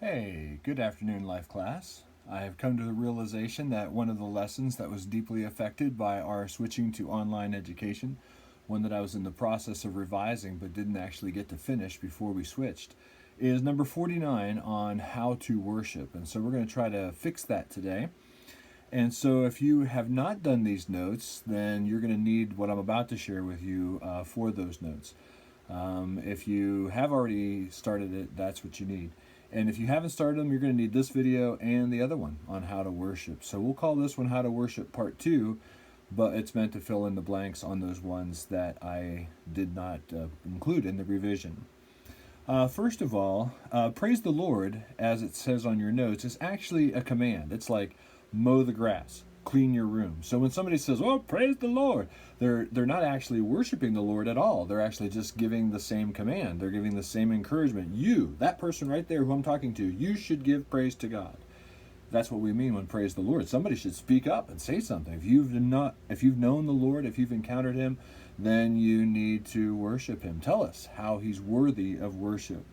Hey, good afternoon, Life Class. I have come to the realization that one of the lessons that was deeply affected by our switching to online education, one that I was in the process of revising but didn't actually get to finish before we switched, is number 49 on how to worship. And so we're going to try to fix that today. And so if you have not done these notes, then you're going to need what I'm about to share with you for those notes. If you have already started it, that's what you need. And if you haven't started them, you're going to need this video and the other one on how to worship. So we'll call this one How to Worship Part 2, but it's meant to fill in the blanks on those ones that I did not include in the revision. First of all, praise the Lord, as it says on your notes, is actually a command. It's like mow the grass, clean your room. So when somebody says, "Oh, praise the Lord," they're not actually worshiping the Lord at all. They're actually just giving the same command. They're giving the same encouragement. You, that person right there who I'm talking to, you should give praise to God. That's what we mean when praise the Lord. Somebody should speak up and say something. If you've known the Lord, if you've encountered him, then you need to worship him. Tell us how he's worthy of worship.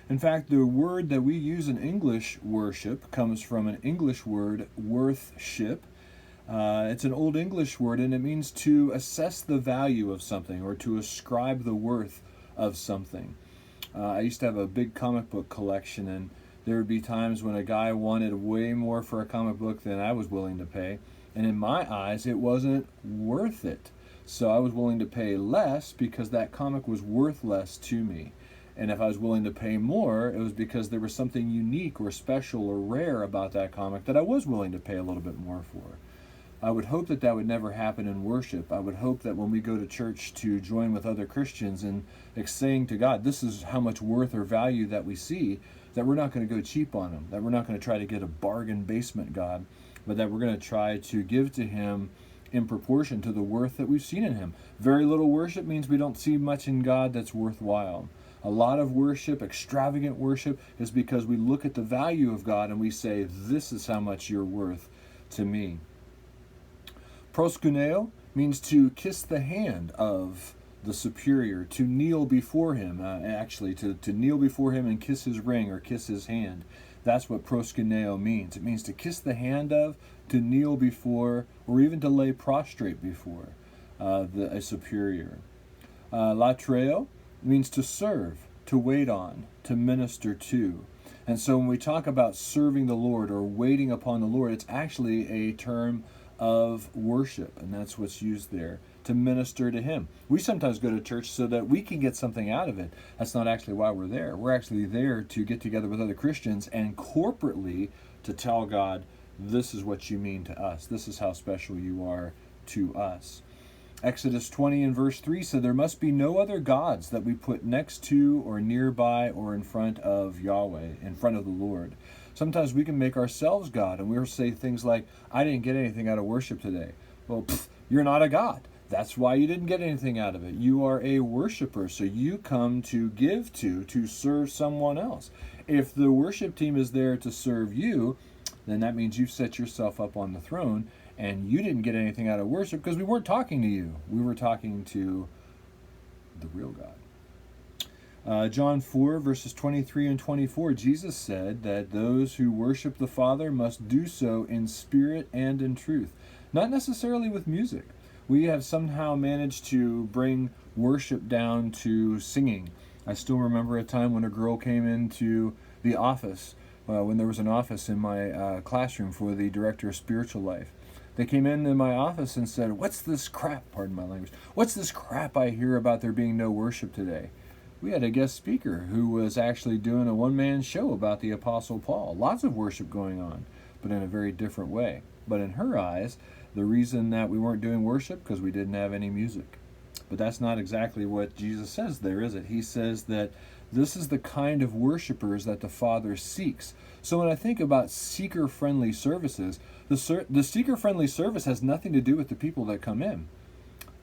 In fact, the word that we use in English, worship, comes from an English word, worthship. It's an Old English word, and it means to assess the value of something or to ascribe the worth of something. I used to have a big comic book collection, and there would be times when a guy wanted way more for a comic book than I was willing to pay, and in my eyes, it wasn't worth it. So I was willing to pay less because that comic was worth less to me. And if I was willing to pay more, it was because there was something unique or special or rare about that comic that I was willing to pay a little bit more for. I would hope that that would never happen in worship. I would hope that when we go to church to join with other Christians and saying to God, this is how much worth or value that we see, that we're not going to go cheap on him, that we're not going to try to get a bargain basement God, but that we're going to try to give to him in proportion to the worth that we've seen in him. Very little worship means we don't see much in God that's worthwhile. A lot of worship, extravagant worship, is because we look at the value of God and we say, this is how much you're worth to me. Proskuneo means to kiss the hand of the superior, to kneel before him, to kneel before him and kiss his ring or kiss his hand. That's what proskuneo means. It means to kiss the hand of, to kneel before, or even to lay prostrate before a superior. Latreo means to serve, to wait on, to minister to. And so when we talk about serving the Lord or waiting upon the Lord, it's actually a term of worship, and that's what's used there, to minister to him. We sometimes go to church so that we can get something out of it. That's not actually why we're there. We're actually there to get together with other Christians and corporately to tell God, this is what you mean to us. This is how special you are to us. Exodus 20 and verse 3 said, there must be no other gods that we put next to or nearby or in front of Yahweh, in front of the Lord. Sometimes we can make ourselves God, and we'll say things like, I didn't get anything out of worship today. Well, you're not a God. That's why you didn't get anything out of it. You are a worshiper, so you come to give to serve someone else. If the worship team is there to serve you, then that means you've set yourself up on the throne, and you didn't get anything out of worship because we weren't talking to you. We were talking to the real God. John 4, verses 23 and 24, Jesus said that those who worship the Father must do so in spirit and in truth. Not necessarily with music. We have somehow managed to bring worship down to singing. I still remember a time when a girl came into the office, when there was an office in my classroom for the director of spiritual life. They came into my office and said, what's this crap, pardon my language, what's this crap I hear about there being no worship today? We had a guest speaker who was actually doing a one-man show about the Apostle Paul. Lots of worship going on, but in a very different way. But in her eyes, the reason that we weren't doing worship because we didn't have any music. But that's not exactly what Jesus says there, is it? He says that this is the kind of worshipers that the Father seeks. So when I think about seeker-friendly services, the seeker-friendly service has nothing to do with the people that come in.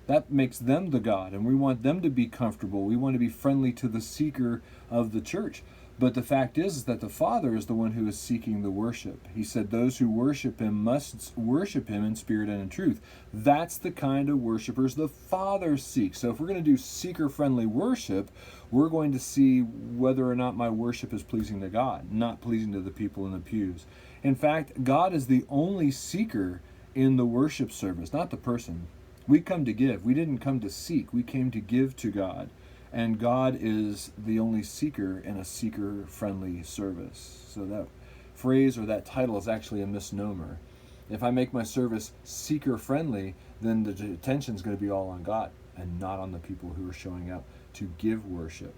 That makes them the God, and we want them to be comfortable. We want to be friendly to the seeker of the church. But the fact is that the Father is the one who is seeking the worship. He said those who worship him must worship him in spirit and in truth. That's the kind of worshipers the Father seeks. So if we're going to do seeker-friendly worship, we're going to see whether or not my worship is pleasing to God, not pleasing to the people in the pews. In fact, God is the only seeker in the worship service, not the person. We come to give. We didn't come to seek. We came to give to God. And God is the only seeker in a seeker-friendly service. So that phrase or that title is actually a misnomer. If I make my service seeker-friendly, then the attention is going to be all on God and not on the people who are showing up to give worship.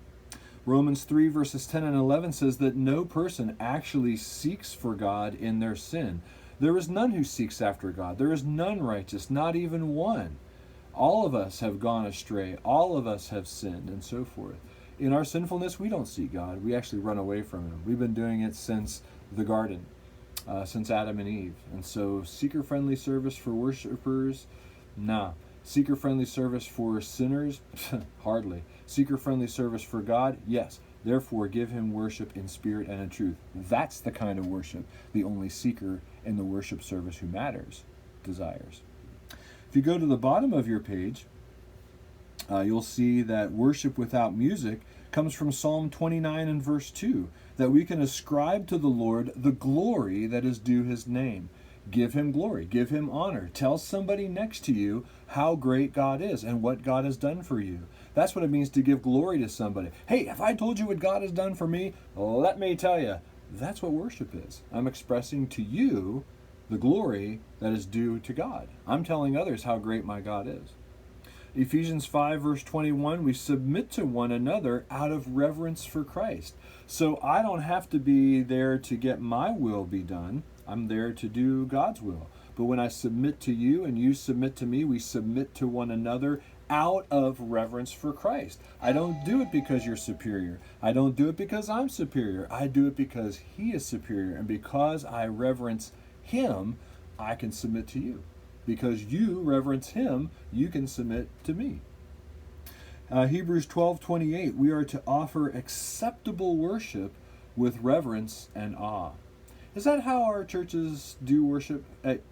Romans 3 verses 10 and 11 says that no person actually seeks for God in their sin. There is none who seeks after God. There is none righteous, not even one. All of us have gone astray. All of us have sinned, and so forth. In our sinfulness, we don't seek God. We actually run away from him. We've been doing it since the garden, since Adam and Eve. And so seeker-friendly service for worshipers? Nah. Seeker-friendly service for sinners? Hardly. Seeker-friendly service for God? Yes. Therefore, give him worship in spirit and in truth. That's the kind of worship the only seeker in the worship service who matters desires. If you go to the bottom of your page, you'll see that worship without music comes from Psalm 29 and verse 2, that we can ascribe to the Lord the glory that is due his name. Give him glory, give him honor. Tell somebody next to you how great God is and what God has done for you. That's what it means to give glory to somebody. Hey, if I told you what God has done for me, let me tell you. That's what worship is. I'm expressing to you the glory that is due to God. I'm telling others how great my God is. Ephesians 5 verse 21, we submit to one another out of reverence for Christ. So I don't have to be there to get my will be done. I'm there to do God's will. But when I submit to you and you submit to me, we submit to one another out of reverence for Christ. I don't do it because you're superior. I don't do it because I'm superior. I do it because he is superior. And because I reverence him, I can submit to you. Because you reverence him, you can submit to me. Hebrews 12:28, we are to offer acceptable worship with reverence and awe. Is that how our churches do worship?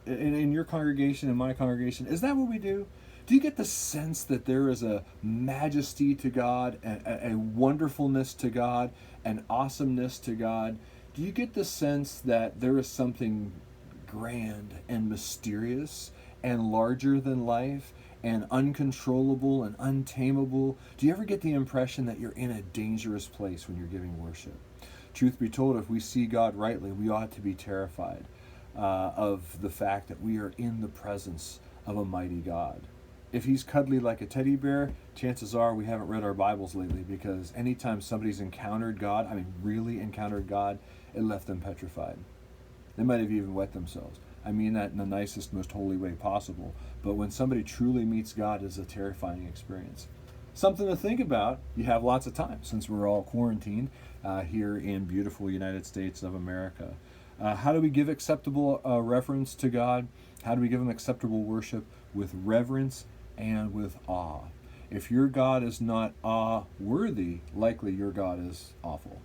In your congregation, in my congregation, is that what we do? Do you get the sense that there is a majesty to God, a wonderfulness to God, an awesomeness to God? Do you get the sense that there is something grand and mysterious and larger than life and uncontrollable and untamable? Do you ever get the impression that you're in a dangerous place when you're giving worship? Truth be told, if we see God rightly, we ought to be terrified of the fact that we are in the presence of a mighty God. If he's cuddly like a teddy bear, chances are we haven't read our Bibles lately, because anytime somebody's encountered God, really encountered God, it left them petrified. They might have even wet themselves. I mean that in the nicest, most holy way possible. But when somebody truly meets God, it's a terrifying experience. Something to think about. You have lots of time since we're all quarantined here in beautiful United States of America. How do we give acceptable reverence to God? How do we give him acceptable worship? With reverence and with awe. If your God is not awe-worthy, likely your God is awful.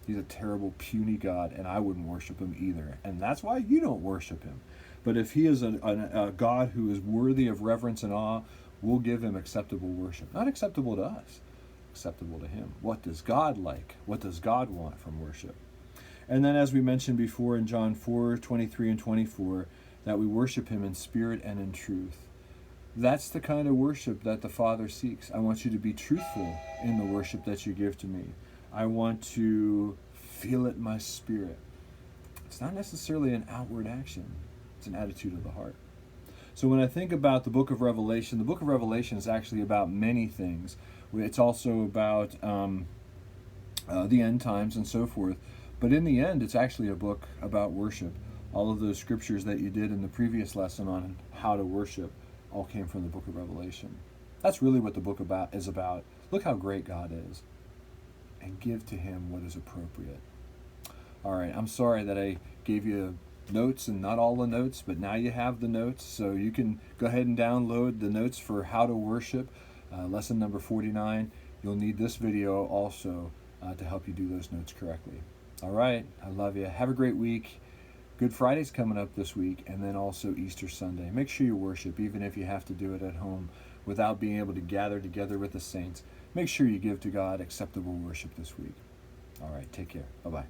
He's a terrible, puny God, and I wouldn't worship him either. And that's why you don't worship him. But if he is a God who is worthy of reverence and awe, we'll give him acceptable worship. Not acceptable to us, acceptable to him. What does God like? What does God want from worship? And then, as we mentioned before in John 4:23 and 24, that we worship him in spirit and in truth. That's the kind of worship that the Father seeks. I want you to be truthful in the worship that you give to me. I want to feel it in my spirit. It's not necessarily an outward action. It's an attitude of the heart. So when I think about the book of Revelation is actually about many things. It's also about the end times and so forth. But in the end, it's actually a book about worship. All of those scriptures that you did in the previous lesson on how to worship all came from the book of Revelation. That's really what the book is about. Look how great God is, and give to him what is appropriate. All right, I'm sorry that I gave you notes and not all the notes, but now you have the notes, so you can go ahead and download the notes for how to worship, lesson number 49. You'll need this video also to help you do those notes correctly. All right, I love you. Have a great week. Good Friday's coming up this week, and then also Easter Sunday. Make sure you worship, even if you have to do it at home without being able to gather together with the saints. Make sure you give to God acceptable worship this week. All right, take care. Bye-bye.